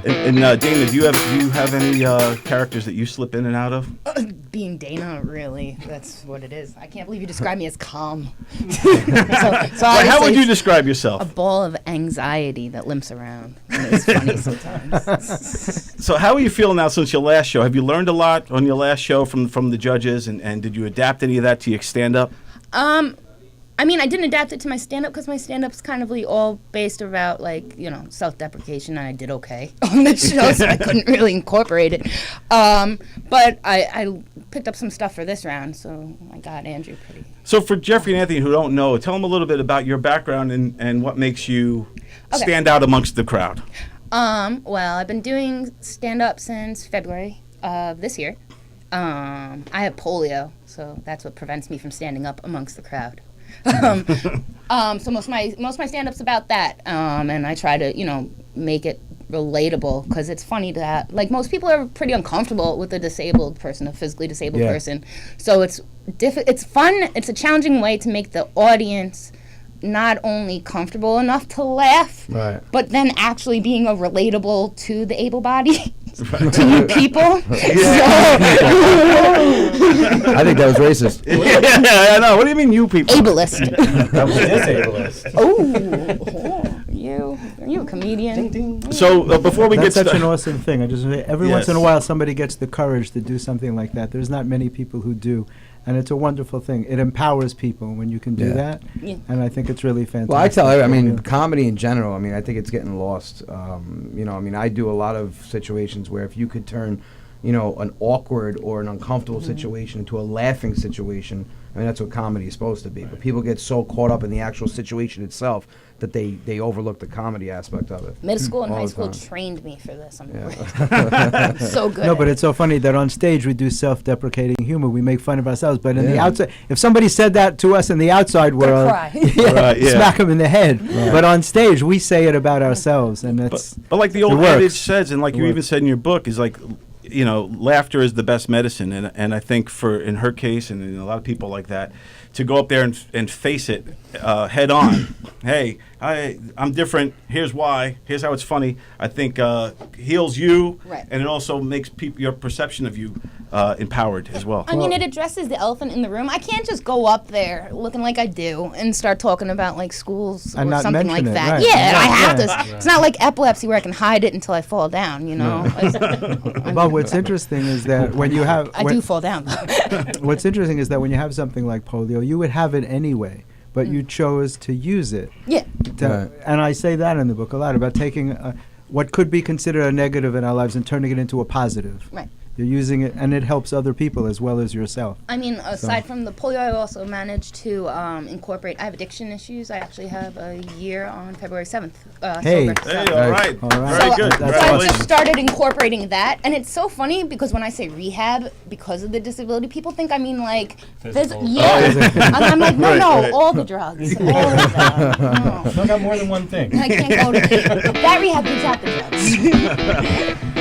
And Dana, do you have any characters that you slip in and out of? Being Dana, really, that's what it is. I can't believe you described me as calm. How would you describe yourself? A ball of anxiety that limps around. It's funny sometimes. So how are you feeling now since your last show? Have you learned a lot on your last show from the judges, and did you adapt any of that to your stand-up? I mean, I didn't adapt it to my stand-up because my stand-up's kind of all based about, self-deprecation, and I did okay on the show, so I couldn't really incorporate it. But I picked up some stuff for this round, so I got Andrew pretty... So for Jeffrey and Anthony who don't know, tell them a little bit about your background and what makes you stand out amongst the crowd. Well, I've been doing stand-up since February of this year. I have polio, so that's what prevents me from standing up amongst the crowd. So most of my stand-up's about that, and I try to make it relatable because it's funny that most people are pretty uncomfortable with a disabled person, a physically disabled person. So it's fun. It's a challenging way to make the audience not only comfortable enough to laugh, but then actually being relatable to the able-bodied. To you people. I think that was racist. Yeah, I know. What do you mean, you people? Ableist. That was disableist. Are you a comedian? Ding, ding. So before we That's get such an awesome thing. I just every once in a while somebody gets the courage to do something like that. There's not many people who do. And it's a wonderful thing. It empowers people when you can do that. Yeah. And I think it's really fantastic. Well, I tell you, comedy in general, I think it's getting lost. I do a lot of situations where if you could turn, an awkward or an uncomfortable situation into a laughing situation, that's what comedy is supposed to be. But people get so caught up in the actual situation itself that they overlook the comedy aspect of it. Middle school and high school trained me for this. So good. No, but it's so funny that on stage we do self-deprecating humor. We make fun of ourselves, but in the outside, if somebody said that to us in the outside world, smack them in the head. Right. But on stage, we say it about ourselves, and that's. But like the old adage says, and like you even said in your book, is like, laughter is the best medicine, and I think in her case, and in a lot of people like that, to go up there and face it head on. Hey, I'm different. Here's why. Here's how it's funny. I think heals you, and it also makes your perception of you empowered as well. I mean, it addresses the elephant in the room. I can't just go up there looking like I do and start talking about schools or something like that. Right. Yeah, I have to. It's not like epilepsy where I can hide it until I fall down. But what's interesting is that when you have, I do fall down. What's interesting is that when you have something like polio, you would have it anyway, but you chose to use it. Yeah. And I say that in the book a lot about taking what could be considered a negative in our lives and turning it into a positive. Right. You're using it, and it helps other people as well as yourself. I mean, aside from the polio, I also managed to incorporate. I have addiction issues. I actually have a year on February 7th. Hey, sober, all right. Very good. So I just started incorporating that, and it's so funny because when I say rehab, because of the disability, people think I mean physical. I'm like, no, all the drugs. All of them. No. I got more than one thing. I can't go to that rehab without the drugs.